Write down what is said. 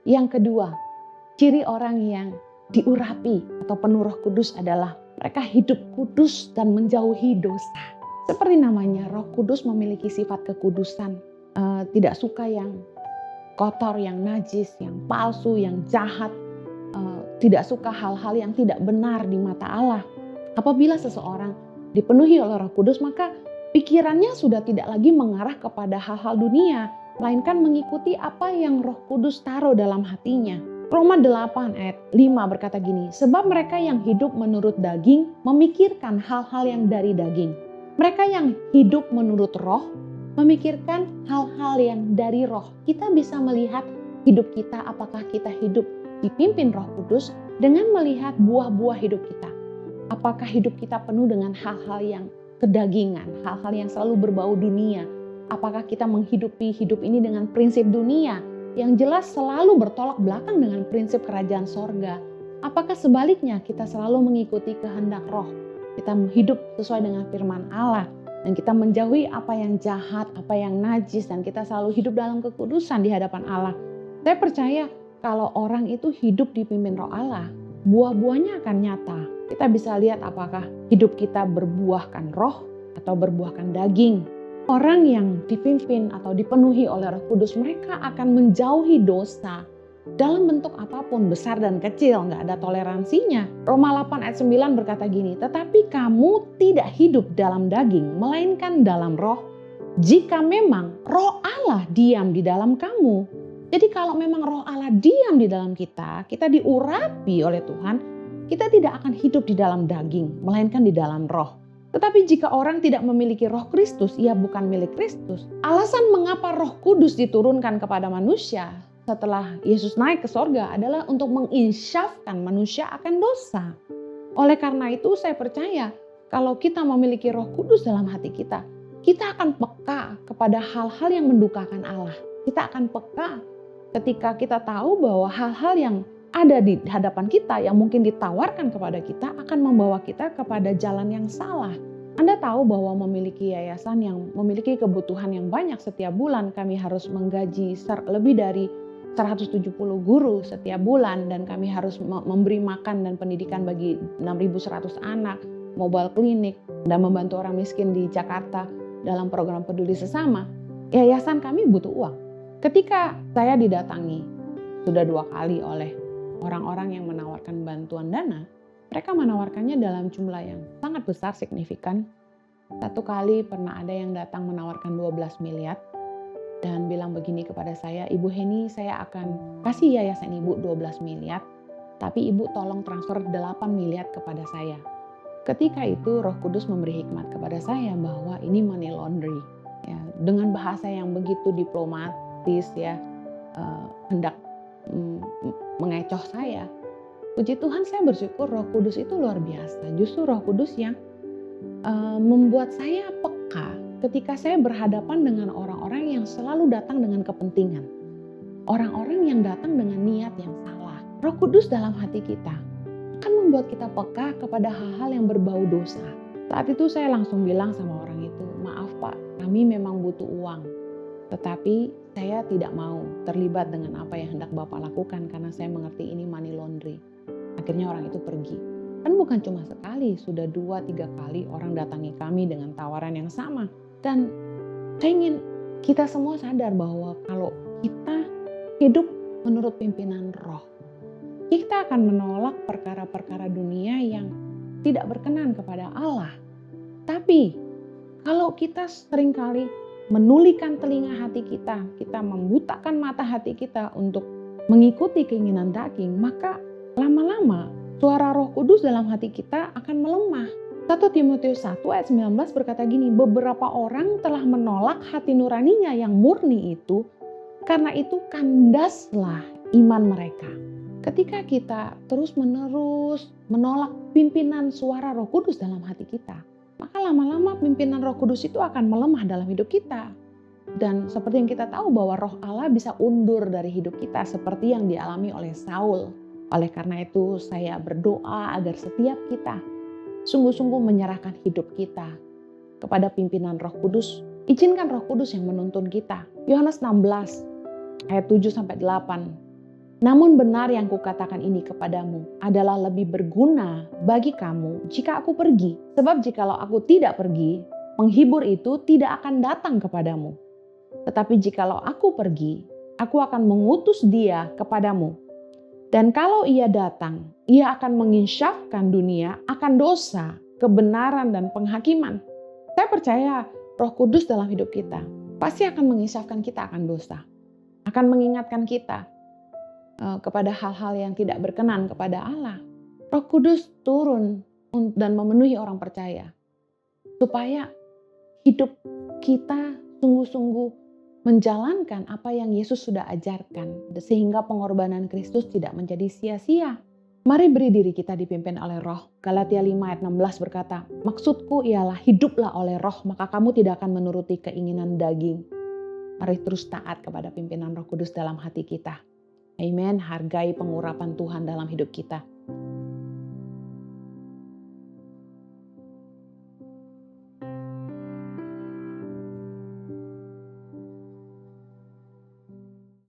Yang kedua, ciri orang yang diurapi atau penuh Roh Kudus adalah mereka hidup kudus dan menjauhi dosa. Seperti namanya, Roh Kudus memiliki sifat kekudusan. Tidak suka yang kotor, yang najis, yang palsu, yang jahat. Tidak suka hal-hal yang tidak benar di mata Allah. Apabila seseorang dipenuhi oleh Roh Kudus, maka pikirannya sudah tidak lagi mengarah kepada hal-hal dunia, melainkan mengikuti apa yang Roh Kudus taruh dalam hatinya. Roma 8 ayat 5 berkata gini, sebab mereka yang hidup menurut daging memikirkan hal-hal yang dari daging. Mereka yang hidup menurut roh memikirkan hal-hal yang dari roh. Kita bisa melihat hidup kita, apakah kita hidup dipimpin Roh Kudus dengan melihat buah-buah hidup kita. Apakah hidup kita penuh dengan hal-hal yang kedagingan, hal-hal yang selalu berbau dunia. Apakah kita menghidupi hidup ini dengan prinsip dunia yang jelas selalu bertolak belakang dengan prinsip kerajaan sorga? Apakah sebaliknya kita selalu mengikuti kehendak roh? Kita hidup sesuai dengan firman Allah dan kita menjauhi apa yang jahat, apa yang najis, dan kita selalu hidup dalam kekudusan di hadapan Allah. Saya percaya kalau orang itu hidup dipimpin Roh Allah, buah-buahnya akan nyata. Kita bisa lihat apakah hidup kita berbuahkan roh atau berbuahkan daging. Orang yang dipimpin atau dipenuhi oleh Roh Kudus, mereka akan menjauhi dosa dalam bentuk apapun, besar dan kecil, nggak ada toleransinya. Roma 8 ayat 9 berkata gini, tetapi kamu tidak hidup dalam daging, melainkan dalam roh, jika memang Roh Allah diam di dalam kamu. Jadi kalau memang Roh Allah diam di dalam kita, kita diurapi oleh Tuhan, kita tidak akan hidup di dalam daging, melainkan di dalam roh. Tetapi jika orang tidak memiliki Roh Kristus, ia bukan milik Kristus. Alasan mengapa Roh Kudus diturunkan kepada manusia setelah Yesus naik ke sorga adalah untuk menginsyafkan manusia akan dosa. Oleh karena itu saya percaya kalau kita memiliki Roh Kudus dalam hati kita, kita akan peka kepada hal-hal yang mendukakan Allah. Kita akan peka ketika kita tahu bahwa hal-hal yang ada di hadapan kita yang mungkin ditawarkan kepada kita akan membawa kita kepada jalan yang salah. Anda tahu bahwa memiliki yayasan yang memiliki kebutuhan yang banyak setiap bulan, kami harus menggaji lebih dari 170 guru setiap bulan dan kami harus memberi makan dan pendidikan bagi 6.100 anak, mobile klinik, dan membantu orang miskin di Jakarta dalam program peduli sesama. Yayasan kami butuh uang. Ketika saya didatangi sudah 2 kali oleh orang-orang yang menawarkan bantuan dana, mereka menawarkannya dalam jumlah yang sangat besar, signifikan. 1 kali pernah ada yang datang menawarkan 12 miliar dan bilang begini kepada saya, Ibu Heni, saya akan kasih yayasan Ibu 12 miliar, tapi Ibu tolong transfer 8 miliar kepada saya. Ketika itu Roh Kudus memberi hikmat kepada saya bahwa ini money laundry. Ya, dengan bahasa yang begitu diplomatis, ya, hendak mengecoh saya. Puji Tuhan, saya bersyukur Roh Kudus itu luar biasa. Justru Roh Kudus yang membuat saya peka ketika saya berhadapan dengan orang-orang yang selalu datang dengan kepentingan. Orang-orang yang datang dengan niat yang salah. Roh Kudus dalam hati kita akan membuat kita peka kepada hal-hal yang berbau dosa. Saat itu saya langsung bilang sama orang itu, maaf Pak, kami memang butuh uang. Tetapi saya tidak mau terlibat dengan apa yang hendak Bapak lakukan karena saya mengerti ini money laundry. Akhirnya orang itu pergi. Kan bukan cuma sekali, sudah 2-3 kali orang datangi kami dengan tawaran yang sama. Dan saya ingin kita semua sadar bahwa kalau kita hidup menurut pimpinan roh, kita akan menolak perkara-perkara dunia yang tidak berkenan kepada Allah. Tapi kalau kita seringkali menulikan telinga hati kita, kita membutakan mata hati kita untuk mengikuti keinginan daging, maka lama-lama suara Roh Kudus dalam hati kita akan melemah. 1 Timotius 1 ayat 19 berkata gini, beberapa orang telah menolak hati nuraninya yang murni itu, karena itu kandaslah iman mereka. Ketika kita terus-menerus menolak pimpinan suara Roh Kudus dalam hati kita, maka lama-lama pimpinan Roh Kudus itu akan melemah dalam hidup kita. Dan seperti yang kita tahu bahwa Roh Allah bisa undur dari hidup kita seperti yang dialami oleh Saul. Oleh karena itu saya berdoa agar setiap kita sungguh-sungguh menyerahkan hidup kita kepada pimpinan Roh Kudus. Izinkan Roh Kudus yang menuntun kita. Yohanes 16 ayat 7-8 Namun benar yang kukatakan ini kepadamu adalah lebih berguna bagi kamu jika aku pergi. Sebab jikalau aku tidak pergi, penghibur itu tidak akan datang kepadamu. Tetapi jikalau aku pergi, aku akan mengutus dia kepadamu. Dan kalau ia datang, ia akan menginsyafkan dunia akan dosa, kebenaran, dan penghakiman. Saya percaya Roh Kudus dalam hidup kita pasti akan menginsyafkan kita akan dosa. Akan mengingatkan kita kepada hal-hal yang tidak berkenan kepada Allah. Roh Kudus turun dan memenuhi orang percaya. Supaya hidup kita sungguh-sungguh menjalankan apa yang Yesus sudah ajarkan. Sehingga pengorbanan Kristus tidak menjadi sia-sia. Mari beri diri kita dipimpin oleh Roh. Galatia 5 ayat 16 berkata, maksudku ialah hiduplah oleh Roh, maka kamu tidak akan menuruti keinginan daging. Mari terus taat kepada pimpinan Roh Kudus dalam hati kita. Amen. Hargai pengurapan Tuhan dalam hidup kita.